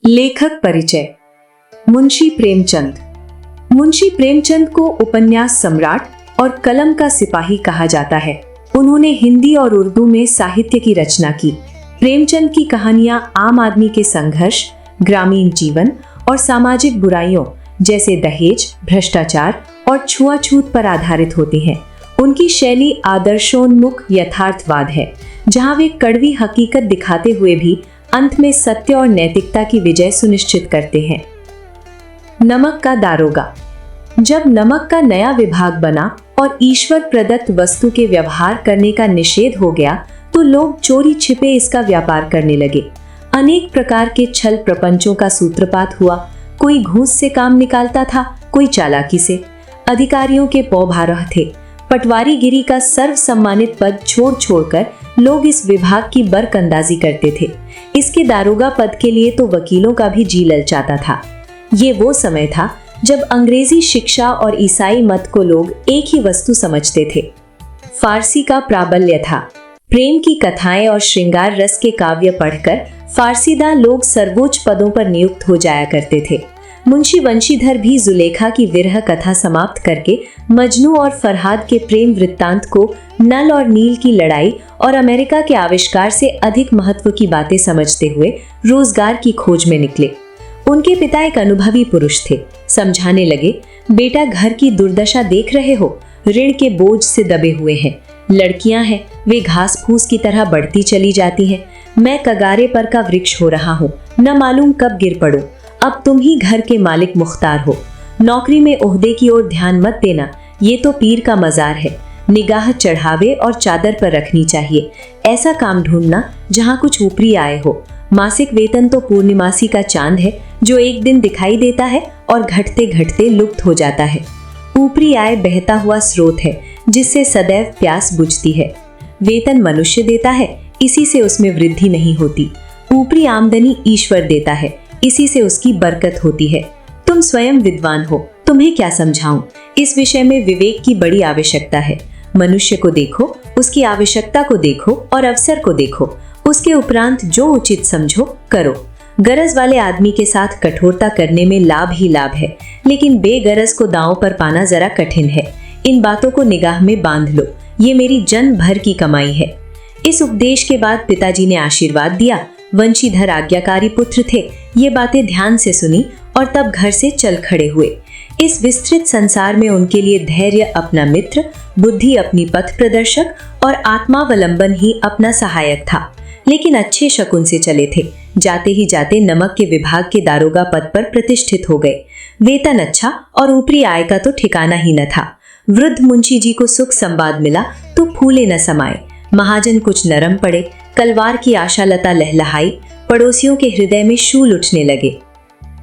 लेखक परिचय। मुंशी प्रेमचंद। मुंशी प्रेमचंद को उपन्यास सम्राट और कलम का सिपाही कहा जाता है। उन्होंने हिंदी और उर्दू में साहित्य की रचना की। प्रेमचंद की कहानियां आम आदमी के संघर्ष, ग्रामीण जीवन और सामाजिक बुराइयों जैसे दहेज, भ्रष्टाचार और छुआछूत पर आधारित होती हैं। उनकी शैली आदर्शोन्मुख यथार्थवाद है, जहां वे कड़वी हकीकत दिखाते हुए भी अंत में सत्य और नैतिकता की विजय सुनिश्चित करते हैं। नमक का दारोगा। जब नमक का नया विभाग बना और ईश्वर प्रदत्त वस्तु के व्यवहार करने का निषेध हो गया, तो लोग चोरी छिपे इसका व्यापार करने लगे। अनेक प्रकार के छल प्रपंचों का सूत्रपात हुआ। कोई घूस से काम निकालता था, कोई चालाकी से। अधिकारियों के पौभारह थे। पटवारीगिरी का सर्व सम्मानित पद छोड़ छोड़कर लोग इस विभाग की बरकंदाजी करते थे। इसके दारोगा पद के लिए तो वकीलों का भी जी ललचाता था। ये वो समय था जब अंग्रेजी शिक्षा और ईसाई मत को लोग एक ही वस्तु समझते थे। फारसी का प्राबल्य था। प्रेम की कथाएं और श्रृंगार रस के काव्य पढ़कर फारसीदा लोग सर्वोच्च पदों पर नियुक्त हो जाया करते थे। मुंशी वंशीधर भी जुलेखा की विरह कथा समाप्त करके मजनू और फरहाद के प्रेम वृत्तांत को नल और नील की लड़ाई और अमेरिका के आविष्कार से अधिक महत्व की बातें समझते हुए रोजगार की खोज में निकले। उनके पिता एक अनुभवी पुरुष थे। समझाने लगे, बेटा घर की दुर्दशा देख रहे हो, ऋण के बोझ से दबे हुए हैं। लड़कियां हैं, वे घास फूस की तरह बढ़ती चली जाती हैं। मैं कगारे पर का वृक्ष हो रहा हूँ, न मालूम कब गिर पड़ूं। अब तुम ही घर के मालिक मुख्तार हो। नौकरी में ओहदे की ओर ध्यान मत देना, ये तो पीर का मजार है। निगाह चढ़ावे और चादर पर रखनी चाहिए। ऐसा काम ढूंढना जहाँ कुछ ऊपरी आय हो। मासिक वेतन तो पूर्णिमासी का चांद है, जो एक दिन दिखाई देता है और घटते घटते लुप्त हो जाता है। ऊपरी आय बहता हुआ स्रोत है, जिससे सदैव प्यास बुझती है। वेतन मनुष्य देता है, इसी से उसमें वृद्धि नहीं होती। ऊपरी आमदनी ईश्वर देता है, इसी से उसकी बरकत होती है। तुम स्वयं विद्वान हो, तुम्हें क्या समझाऊं। इस विषय में विवेक की बड़ी आवश्यकता है। मनुष्य को देखो, उसकी आवश्यकता को देखो और अवसर को देखो। उसके उपरांत जो उचित समझो करो। गरज वाले आदमी के साथ कठोरता करने में लाभ ही लाभ है, लेकिन बेगरज को दांव पर पाना जरा कठिन है। इन बातों को निगाह में बांध लो, ये मेरी जन्म भर की कमाई है। इस उपदेश के बाद पिताजी ने आशीर्वाद दिया। वंशीधर आज्ञाकारी पुत्र थे। ये बातें ध्यान से सुनी और तब घर से चल खड़े हुए। इस विस्तृत संसार में उनके लिए धैर्य अपना मित्र, बुद्धि अपनी पथ प्रदर्शक और आत्मावलंबन ही अपना सहायक था। लेकिन अच्छे शकुन से चले थे। जाते ही जाते नमक के विभाग के दारोगा पद पर प्रतिष्ठित हो गए। वेतन अच्छा और ऊपरी आय का तो ठिकाना ही न था। वृद्ध मुंशी जी को सुख संवाद मिला तो फूले न समाये। महाजन कुछ नरम पड़े। कलवार की आशालता लहलहाई। पड़ोसियों के हृदय में शूल उठने लगे।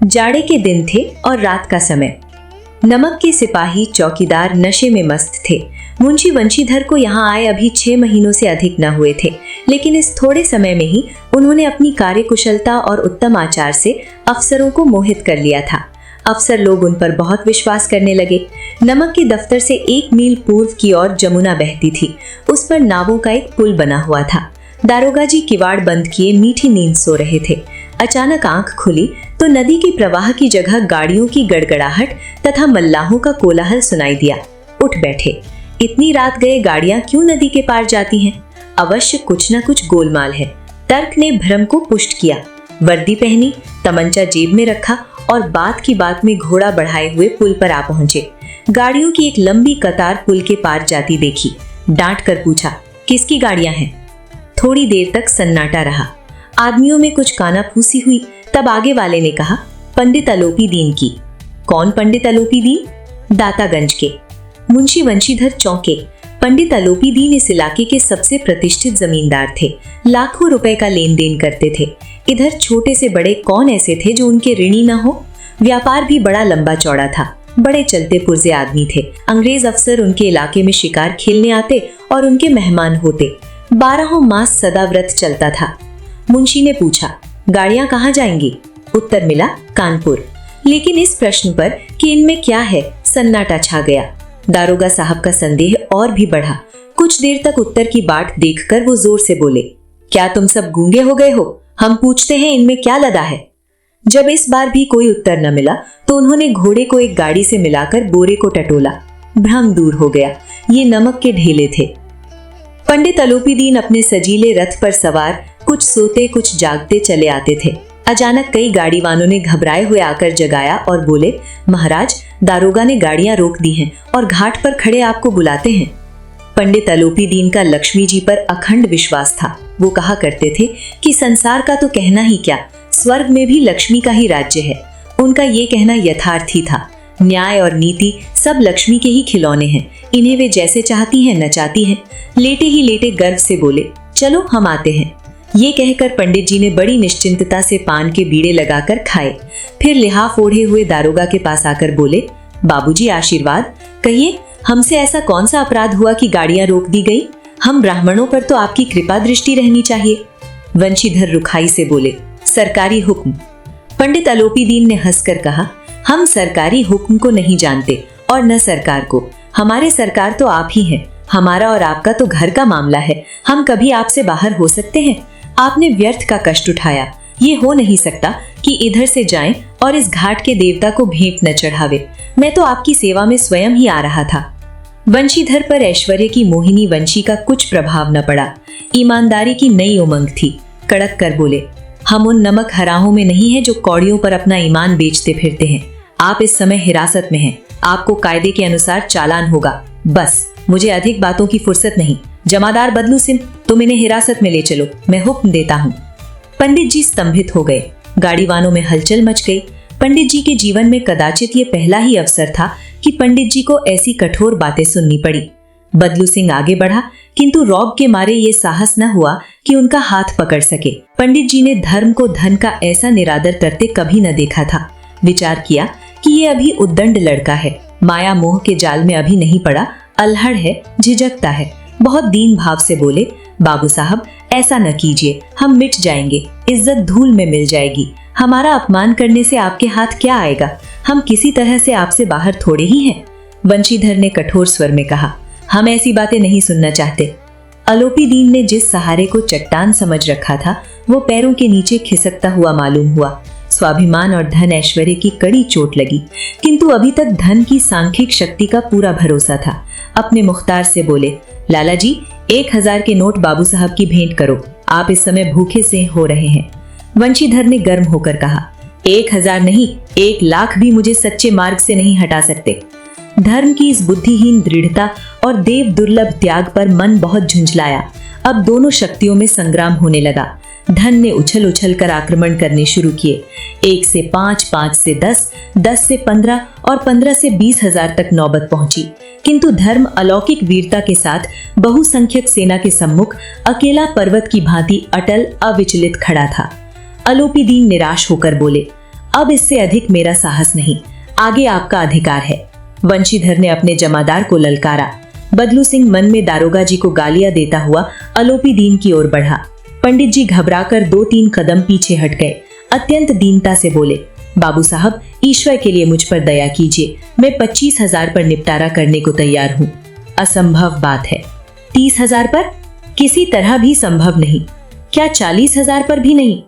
जाड़े के दिन थे और रात का समय। नमक के सिपाही चौकीदार नशे में मस्त थे। मुंशी वंशीधर को यहाँ आए अभी 6 महीनों से अधिक न हुए थे, लेकिन इस थोड़े समय में ही उन्होंने अपनी कार्यकुशलता और उत्तम आचार से अफसरों को मोहित कर लिया था। अफसर लोग उन पर बहुत विश्वास करने लगे। नमक के दफ्तर से 1 मील पूर्व की ओर जमुना बहती थी। उस पर नावों का एक पुल बना हुआ था। दारोगा जी किवाड़ बंद किए मीठी नींद सो रहे थे। अचानक आंख खुली तो नदी के प्रवाह की जगह गाड़ियों की गड़गड़ाहट तथा मल्लाहों का कोलाहल सुनाई दिया। उठ बैठे। इतनी रात गए गाड़ियां क्यों नदी के पार जाती हैं? अवश्य कुछ न कुछ गोलमाल है। तर्क ने भ्रम को पुष्ट किया। वर्दी पहनी, तमंचा जेब में रखा और बात की बात में घोड़ा बढ़ाए हुए पुल पर आ पहुंचे। गाड़ियों की एक लंबी कतार पुल के पार जाती देखी। डांट कर पूछा, किसकी गाड़ियां हैं? थोड़ी देर तक सन्नाटा रहा। आदमियों में कुछ कानाफूसी हुई। तब आगे वाले ने कहा, पंडित अलोपी दीन की। कौन पंडित अलोपी दीन? दातागंज के। मुंशी वंशीधर चौंके। पंडित अलोपी दीन इस इलाके के सबसे प्रतिष्ठित जमींदार थे। लाखों रुपए का लेन देन करते थे। इधर छोटे से बड़े कौन ऐसे थे जो उनके ऋणी न हो। व्यापार भी बड़ा लंबा चौड़ा था। बड़े चलते पुर्जे आदमी थे। अंग्रेज अफसर उनके इलाके में शिकार खेलने आते और उनके मेहमान होते। 12 मास सदा व्रत चलता था। मुंशी ने पूछा, गाड़ियां कहाँ जाएंगी? उत्तर मिला, कानपुर। लेकिन इस प्रश्न पर कि इनमें क्या है, सन्नाटा छा गया। दारोगा साहब का संदेह और भी बढ़ा। कुछ देर तक उत्तर की बाट देखकर वो जोर से बोले, क्या तुम सब गूंगे हो गए हो? हम पूछते हैं इनमें क्या लदा है? जब इस बार भी कोई उत्तर न मिला तो उन्होंने घोड़े को एक गाड़ी से मिलाकर बोरे को टटोला। भ्रम दूर हो गया, ये नमक के ढेले थे। पंडित अलोपीदीन अपने सजीले रथ पर सवार कुछ सोते कुछ जागते चले आते थे। अचानक कई गाड़ी वालों ने घबराए हुए आकर जगाया और बोले, महाराज, दारोगा ने गाड़ियां रोक दी हैं और घाट पर खड़े आपको बुलाते हैं। पंडित अलोपीदीन का लक्ष्मी जी पर अखंड विश्वास था। वो कहा करते थे कि संसार का तो कहना ही क्या, स्वर्ग में भी लक्ष्मी का ही राज्य है। उनका ये कहना यथार्थ ही था। न्याय और नीति सब लक्ष्मी के ही खिलौने हैं, इन्हें वे जैसे चाहती हैं नचाती हैं। लेटे ही लेटे गर्व से बोले, चलो हम आते हैं। ये कहकर पंडित जी ने बड़ी निश्चिंतता से पान के बीड़े लगाकर खाए। फिर लिहाफ ओढ़े हुए दारोगा के पास आकर बोले, बाबूजी आशीर्वाद, कहिए हमसे ऐसा कौन सा अपराध हुआ कि गाड़ियां रोक दी गई? हम ब्राह्मणों पर तो आपकी कृपा दृष्टि रहनी चाहिए। वंशीधर रुखाई से बोले, सरकारी हुक्म। पंडित अलोपीदीन ने हंसकर कहा, हम सरकारी हुक्म को नहीं जानते और न सरकार को। हमारे सरकार तो आप ही हैं। हमारा और आपका तो घर का मामला है। हम कभी आपसे बाहर हो सकते हैं? आपने व्यर्थ का कष्ट उठाया। ये हो नहीं सकता कि इधर से जाएं और इस घाट के देवता को भेंट न चढ़ावे। मैं तो आपकी सेवा में स्वयं ही आ रहा था। वंशीधर पर ऐश्वर्य की मोहिनी वंशी का कुछ प्रभाव न पड़ा। ईमानदारी की नई उमंग थी। कड़क कर बोले, हम उन नमक हराहों में नहीं है जो कौड़ियों पर अपना ईमान बेचते फिरते हैं। आप इस समय हिरासत में हैं। आपको कायदे के अनुसार चालान होगा। बस, मुझे अधिक बातों की फुर्सत नहीं। जमादार बदलू सिंह, तुम इन्हें हिरासत में ले चलो, मैं हुक्म देता हूँ। पंडित जी स्तंभित हो गए। गाड़ीवानों में हलचल मच गई। पंडित जी के जीवन में कदाचित ये पहला ही अवसर था कि पंडित जी को ऐसी कठोर बातें सुननी पड़ी। बदलू सिंह आगे बढ़ा, किंतु रौब के मारे ये साहस न हुआ कि उनका हाथ पकड़ सके। पंडित जी ने धर्म को धन का ऐसा निरादर करते कभी न देखा था। विचार किया कि ये अभी उद्दंड लड़का है, माया मोह के जाल में अभी नहीं पड़ा, अल्हड़ है, झिझकता है। बहुत दीन भाव से बोले, बाबू साहब ऐसा न कीजिए, हम मिट जाएंगे, इज्जत धूल में मिल जाएगी। हमारा अपमान करने से आपके हाथ क्या आएगा? हम किसी तरह से आपसे बाहर थोड़े ही हैं। वंशीधर ने कठोर स्वर में कहा, हम ऐसी बातें नहीं सुनना चाहते। अलोपीदीन ने जिस सहारे को चट्टान समझ रखा था वो पैरों के नीचे खिसकता हुआ मालूम हुआ। स्वाभिमान और धन ऐश्वर्य की कड़ी चोट लगी, किंतु अभी तक धन की सांख्यिक शक्ति का पूरा भरोसा था। अपने मुख्तार से बोले, लाला जी 1000 के नोट बाबू साहब की भेंट करो, आप इस समय भूखे से हो रहे हैं। वंशीधर ने गर्म होकर कहा, 1000 नहीं, 1,00,000 भी मुझे सच्चे मार्ग से नहीं हटा सकते। धर्म की इस बुद्धिहीन दृढ़ता और देव दुर्लभ त्याग पर मन बहुत झुंझलाया। अब दोनों शक्तियों में संग्राम होने लगा। धन ने उछल उछल कर आक्रमण करने शुरू किए। 1 से 5, 5 से 10, 10 से 15 और 15 से 20,000 तक नौबत पहुंची। किंतु धर्म अलौकिक वीरता के साथ बहुसंख्यक सेना के सम्मुख अकेला पर्वत की भांति अटल अविचलित खड़ा था। अलोपीदीन निराश होकर बोले, अब इससे अधिक मेरा साहस नहीं, आगे आपका अधिकार है। वंशीधर ने अपने जमादार को ललकारा। बदलू सिंह मन में दारोगा जी को गालियां देता हुआ अलोपीदीन की ओर बढ़ा। पंडित जी घबराकर 2-3 कदम पीछे हट गए। अत्यंत दीनता से बोले, बाबू साहब ईश्वर के लिए मुझ पर दया कीजिए, मैं 25,000 पर निपटारा करने को तैयार हूँ। असंभव बात है। 30,000 पर? किसी तरह भी संभव नहीं। क्या 40,000 पर भी नहीं?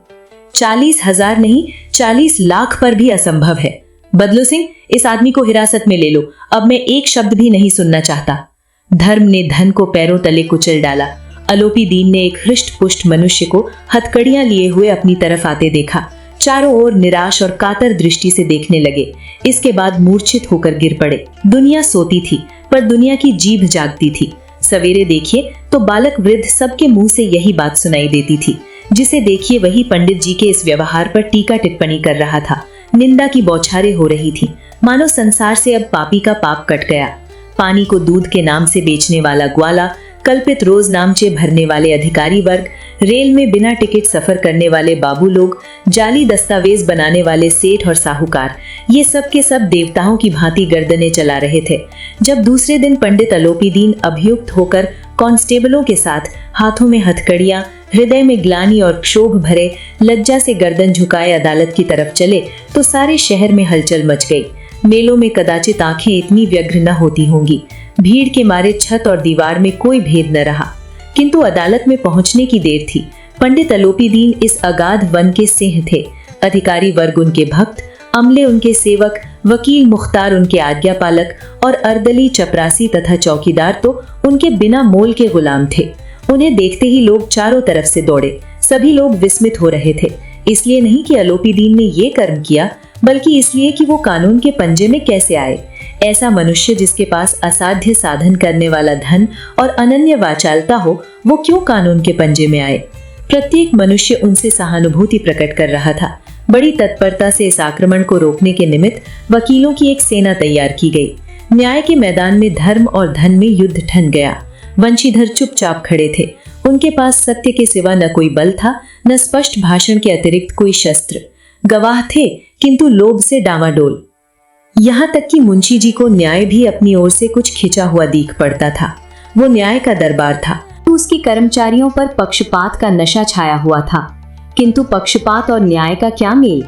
40,000 नहीं, 40 लाख पर भी असंभव है। बदलू सिंह, इस आदमी को हिरासत में ले लो, अब मैं एक शब्द भी नहीं सुनना चाहता। धर्म ने धन को पैरों तले कुचल डाला। अलोपीदीन ने एक हृष्ट पुष्ट मनुष्य को हथकड़ियां लिए हुए अपनी तरफ आते देखा। चारों ओर निराश और कातर दृष्टि से देखने लगे। इसके बाद मूर्छित होकर गिर पड़े। दुनिया सोती थी पर दुनिया की जीभ जागती थी। सवेरे देखिए तो बालक वृद्ध सबके मुंह से यही बात सुनाई देती थी। जिसे देखिए वही पंडित जी के इस व्यवहार पर टीका टिप्पणी कर रहा था। निंदा की बौछारें हो रही थी, मानो संसार से अब पापी का पाप कट गया। पानी को दूध के नाम से बेचने वाला ग्वाला, कल्पित रोज नामचे भरने वाले अधिकारी वर्ग, रेल में बिना टिकट सफर करने वाले बाबू लोग, जाली दस्तावेज बनाने वाले सेठ और साहूकार, ये सब के सब देवताओं की भांति गर्दनें चला रहे थे। जब दूसरे दिन पंडित अलोपीदीन अभियुक्त होकर कांस्टेबलों के साथ हाथों में हथकड़ियां, हृदय में ग्लानि और क्षोभ भरे लज्जा से गर्दन झुकाए अदालत की तरफ चले तो सारे शहर में हलचल मच गई। मेलों में कदाचित आंखें इतनी व्यग्र न होती होंगी। भीड़ के मारे छत और दीवार में कोई भेद न रहा। किंतु अदालत में पहुंचने की देर थी। पंडित अलोपीदीन इस अगाध वन के सिंह थे। अधिकारी वर्ग उनके भक्त, अमले उनके सेवक, वकील मुख्तार उनके आज्ञापालक और अर्दली, चपरासी तथा चौकीदार तो उनके बिना मोल के गुलाम थे। उन्हें देखते ही लोग चारों तरफ से दौड़े। सभी लोग विस्मित हो रहे थे, इसलिए नहीं कि अलोपीदीन ने ये कर्म किया, बल्कि इसलिए कि वो कानून के पंजे में कैसे आए। ऐसा मनुष्य जिसके पास असाध्य साधन करने वाला धन और अनन्य वाचालता हो, वो क्यों कानून के पंजे में आए? प्रत्येक मनुष्य उनसे सहानुभूति प्रकट कर रहा था। बड़ी तत्परता से इस आक्रमण को रोकने के निमित्त वकीलों की एक सेना तैयार की गई। न्याय के मैदान में धर्म और धन में युद्ध ठन गया। वंशीधर चुपचाप खड़े थे। उनके पास सत्य के सिवा न कोई बल था, न स्पष्ट भाषण के अतिरिक्त कोई शस्त्र। गवाह थे, किंतु लोभ से डामाडोल। यहाँ तक कि मुंशी जी को न्याय भी अपनी ओर से कुछ खिंचा हुआ दीख पड़ता था। वो न्याय का दरबार था, तो उसके कर्मचारियों पर पक्षपात का नशा छाया हुआ था। किंतु पक्षपात और न्याय का क्या मेल?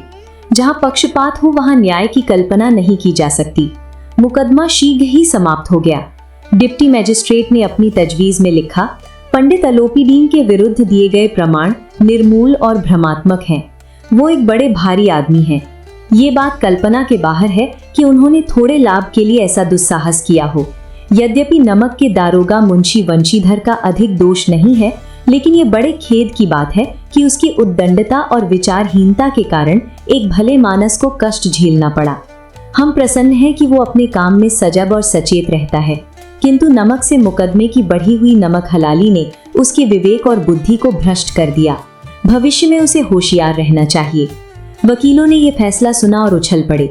जहाँ पक्षपात हो वहाँ न्याय की कल्पना नहीं की जा सकती। मुकदमा शीघ्र ही समाप्त हो गया। डिप्टी मजिस्ट्रेट ने अपनी तजवीज में लिखा, पंडित अलोपीदीन के विरुद्ध दिए गए प्रमाण निर्मूल और भ्रमात्मक हैं। वो एक बड़े भारी आदमी हैं। ये बात कल्पना के बाहर है कि उन्होंने थोड़े लाभ के लिए ऐसा दुस्साहस किया हो। यद्यपि नमक के दारोगा मुंशी वंशीधर का अधिक दोष नहीं है, लेकिन ये बड़े खेद की बात है कि उसकी उद्दंडता और विचारहीनता के कारण एक भले मानस को कष्ट झेलना पड़ा। हम प्रसन्न हैं कि वो अपने काम में सजग और सचेत रहता है, किंतु नमक से मुकदमे की बढ़ी हुई नमक हलाली ने उसके विवेक और बुद्धि को भ्रष्ट कर दिया। भविष्य में उसे होशियार रहना चाहिए। वकीलों ने यह फैसला सुना और उछल पड़े।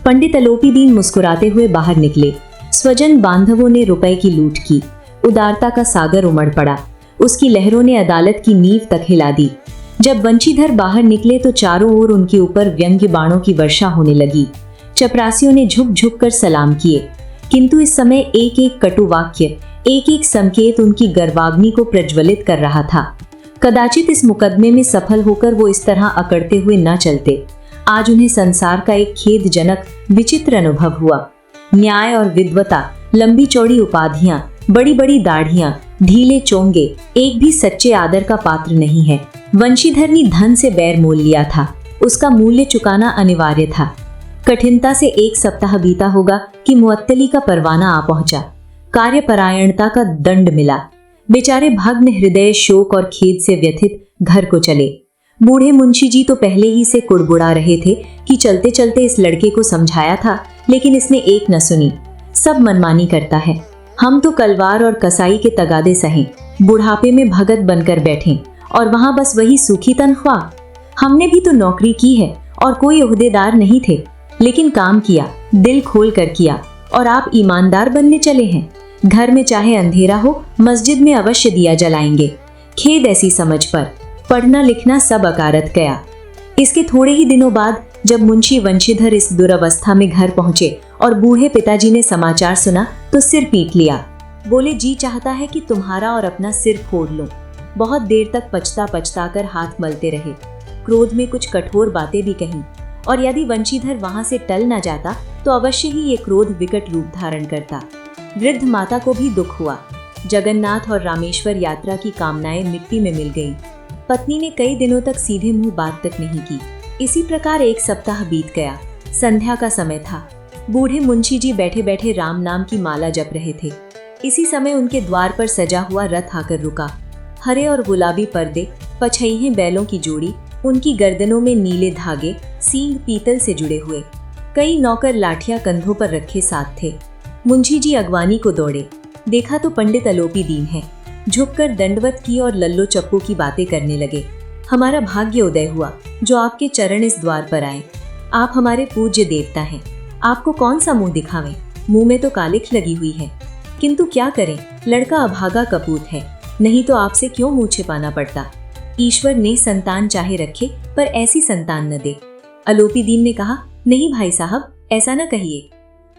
पंडित अलोपीदीन मुस्कुराते हुए बाहर निकले। स्वजन बांधवों ने रुपए की लूट की। उदारता का सागर उमड़ पड़ा। उसकी लहरों ने अदालत की नींव तक हिला दी। जब वंशीधर बाहर निकले तो चारों ओर उनके ऊपर व्यंग्य बाणों की वर्षा होने लगी। चपरासियों ने झुक झुक कर सलाम किए, किंतु इस समय एक एक कटु वाक्य, एक एक संकेत उनकी गर्वाग्नि को प्रज्वलित कर रहा था। कदाचित इस मुकदमे में सफल होकर वो इस तरह अकड़ते हुए न चलते। आज उन्हें संसार का एक खेदजनक विचित्र अनुभव हुआ। न्याय और विद्वता, लंबी चौड़ी उपाधियां, बड़ी बड़ी दाढ़ियां, ढीले चोंगे, एक भी सच्चे आदर का पात्र नहीं है। वंशीधर ने धन से बैर मोल लिया था। उसका मूल्य चुकाना अनिवार्य था। कठिनता से 1 सप्ताह बीता होगा कि मुअत्तली का परवाना आ पहुंचा। कार्यपरायणता का दंड मिला। बेचारे भग्न हृदय शोक और खेद से व्यथित घर को चले। बूढ़े मुंशी जी तो पहले ही से कुड़बुड़ा रहे थे कि चलते चलते इस लड़के को समझाया था, लेकिन इसने एक न सुनी। सब मनमानी करता है। हम तो कलवार और कसाई के तगादे सहें, बुढ़ापे में भगत बनकर बैठे और वहां बस वही सूखी तनख्वाह। हमने भी तो नौकरी की है और कोई ओहदेदार नहीं थे, लेकिन काम किया, दिल खोल कर किया, और आप ईमानदार बनने चले हैं। घर में चाहे अंधेरा हो, मस्जिद में अवश्य दिया जलाएंगे। खेद ऐसी समझ पर। पढ़ना लिखना सब अकारत गया। इसके थोड़े ही दिनों बाद जब मुंशी वंशीधर इस दुरवस्था में घर पहुंचे और बूढ़े पिताजी ने समाचार सुना तो सिर पीट लिया। बोले, जी चाहता है कि तुम्हारा और अपना सिर फोड़ लूं। बहुत देर तक पछता पछता कर हाथ मलते रहे। क्रोध में कुछ कठोर बातें भी कहीं, और यदि वंशीधर वहां से टल न जाता तो अवश्य ही ये क्रोध विकट रूप धारण करता। वृद्ध माता को भी दुख हुआ। जगन्नाथ और रामेश्वर यात्रा की कामनाएं मिट्टी में मिल गईं। पत्नी ने कई दिनों तक सीधे मुंह बात तक नहीं की। इसी प्रकार 1 सप्ताह बीत गया। संध्या का समय था। बूढ़े मुंशी जी बैठे बैठे राम नाम की माला जप रहे थे। इसी समय उनके द्वार पर सजा हुआ रथ आकर रुका। हरे और गुलाबी पर्दे, पछइहें बैलों की जोड़ी, उनकी गर्दनों में नीले धागे, सींग पीतल से जुड़े हुए। कई नौकर लाठियां कंधों पर रखे साथ थे। मुंशी जी अगवानी को दौड़े। देखा तो पंडित अलोपीदीन है। झुककर दंडवत की और लल्लो चप्पू की बातें करने लगे। हमारा भाग्य उदय हुआ जो आपके चरण इस द्वार पर आए। आप हमारे पूज्य देवता हैं। आपको कौन सा मुंह दिखावें? मुंह में तो कालिख लगी हुई है, किंतु क्या करें, लड़का अभागा कपूत है, नहीं तो आपसे क्यों मुंह छिपाना पड़ता। ईश्वर ने संतान चाहे रखे, पर ऐसी संतान न दे। अलोपीदीन ने कहा, नहीं भाई साहब, ऐसा न कहिए।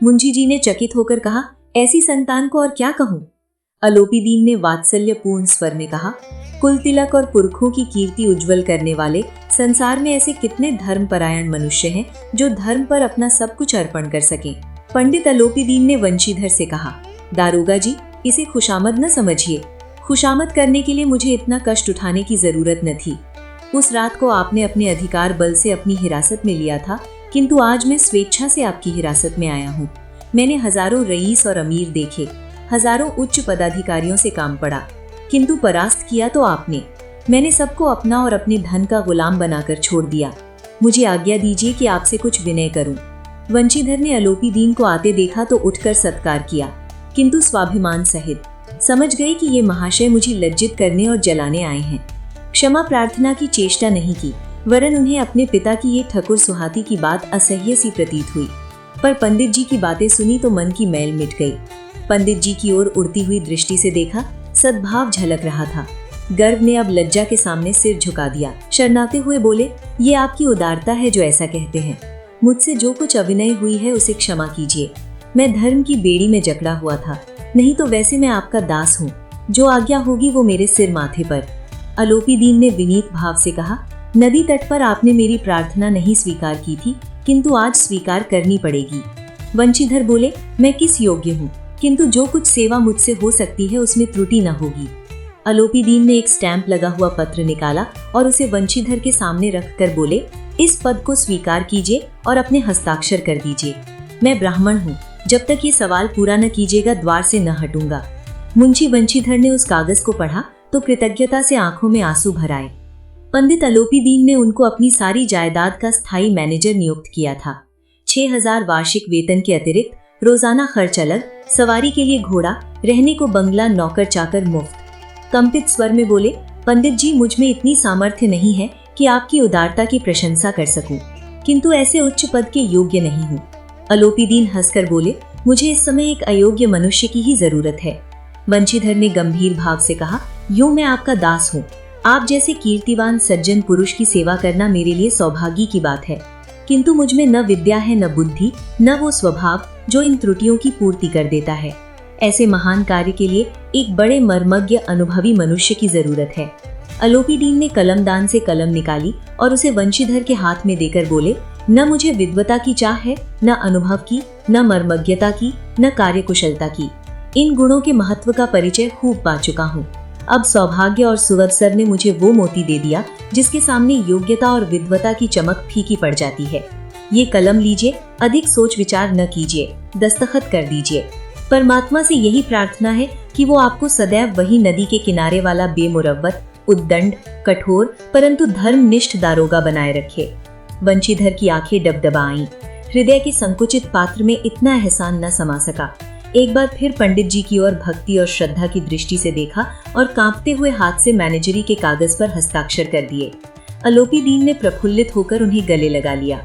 मुंशी जी ने चकित होकर कहा, ऐसी संतान को और क्या कहूँ। अलोपीदीन ने वात्सल्यपूर्ण स्वर में कहा, कुल तिलक और पुरखों की कीर्ति उज्जवल करने वाले संसार में ऐसे कितने धर्मपरायण मनुष्य हैं जो धर्म पर अपना सब कुछ अर्पण कर सकें। पंडित अलोपीदीन ने वंशीधर से कहा, दारोगा जी, इसे खुशामद न समझिए। खुशामद करने के लिए मुझे इतना कष्ट उठाने की जरूरत न थी। उस रात को आपने अपने अधिकार बल से अपनी हिरासत में लिया था, किंतु आज मैं स्वेच्छा से आपकी हिरासत में आया हूँ। मैंने हजारों रईस और अमीर देखे, हजारों उच्च पदाधिकारियों से काम पड़ा, किंतु परास्त किया तो आपने। मैंने सबको अपना और अपने धन का गुलाम बनाकर छोड़ दिया। मुझे आज्ञा दीजिए कि आपसे कुछ विनय करूं। वंशीधर ने अलोपीदीन को आते देखा तो उठकर सत्कार किया, किंतु स्वाभिमान सहित। समझ गए कि ये महाशय मुझे लज्जित करने और जलाने आए हैं। क्षमा प्रार्थना की चेष्टा नहीं की, वरन उन्हें अपने पिता की ये ठकुर सुहाती की बात असह्य सी प्रतीत हुई। पर पंडित जी की बातें सुनी तो मन की मैल मिट गई। पंडित जी की ओर उड़ती हुई दृष्टि से देखा, सद्भाव झलक रहा था। गर्व ने अब लज्जा के सामने सिर झुका दिया। शरणाते हुए बोले, ये आपकी उदारता है जो ऐसा कहते हैं। मुझसे जो कुछ अविनय हुई है उसे क्षमा कीजिए। मैं धर्म की बेड़ी में जकड़ा हुआ था, नहीं तो वैसे मैं आपका दास हूँ। जो आज्ञा होगी वो मेरे सिर माथे पर। अलोपीदीन ने विनीत भाव से कहा, नदी तट पर आपने मेरी प्रार्थना नहीं स्वीकार की थी, किंतु आज स्वीकार करनी पड़ेगी। वंशीधर बोले, मैं किस योग्य हूँ, किंतु जो कुछ सेवा मुझसे हो सकती है उसमें त्रुटि न होगी। अलोपीदीन ने एक स्टैंप लगा हुआ पत्र निकाला और उसे वंशीधर के सामने रखकर बोले, इस पद को स्वीकार कीजिए और अपने हस्ताक्षर कर दीजिए। मैं ब्राह्मण हूँ, जब तक ये सवाल पूरा न कीजिएगा द्वार से न हटूंगा। मुंशी वंशीधर ने उस कागज को पढ़ा तो कृतज्ञता से आंखों में आंसू भर आए। पंडित अलोपीदीन ने उनको अपनी सारी जायदाद का स्थायी मैनेजर नियुक्त किया था। 6000 वार्षिक वेतन के अतिरिक्त रोजाना खर्च अलग, सवारी के लिए घोड़ा, रहने को बंगला, नौकर चाकर मुफ्त। कंपित स्वर में बोले, पंडित जी, मुझ में इतनी सामर्थ्य नहीं है कि आपकी उदारता की प्रशंसा कर सकूं, किंतु ऐसे उच्च पद के योग्य नहीं हूँ। अलोपीदीन हंसकर बोले, मुझे इस समय एक अयोग्य मनुष्य की ही जरूरत है। वंशीधर ने गंभीर भाव से कहा, यूं मैं आपका दास हूँ। आप जैसे कीर्तिवान सज्जन पुरुष की सेवा करना मेरे लिए सौभाग्य की बात है, किंतु मुझ में न विद्या है, न बुद्धि, न वो स्वभाव जो इन त्रुटियों की पूर्ति कर देता है। ऐसे महान कार्य के लिए एक बड़े मर्मज्ञ अनुभवी मनुष्य की जरूरत है। अलोपीदीन ने कलमदान से कलम निकाली और उसे वंशीधर के हाथ में देकर बोले, न मुझे विद्वता की चाह है, न अनुभव की, न मर्मज्ञता की, न कार्यकुशलता की। इन गुणों के महत्व का परिचय खूब पा चुका हूँ। अब सौभाग्य और सुअवसर ने मुझे वो मोती दे दिया जिसके सामने योग्यता और विद्वता की चमक फीकी पड़ जाती है। ये कलम लीजिए, अधिक सोच विचार न कीजिए, दस्तखत कर दीजिए। परमात्मा से यही प्रार्थना है कि वो आपको सदैव वही नदी के किनारे वाला बेमुरव्वत, उद्दंड, कठोर परंतु धर्मनिष्ठ दारोगा बनाए रखे। वंशीधर की आंखें डबडबाईं। हृदय के संकुचित पात्र में इतना एहसान न समा सका। एक बार फिर पंडित जी की ओर भक्ति और श्रद्धा की दृष्टि से देखा और कांपते हुए हाथ से मैनेजरी के कागज पर हस्ताक्षर कर दिए। अलोपीदीन ने प्रफुल्लित होकर उन्हें गले लगा लिया।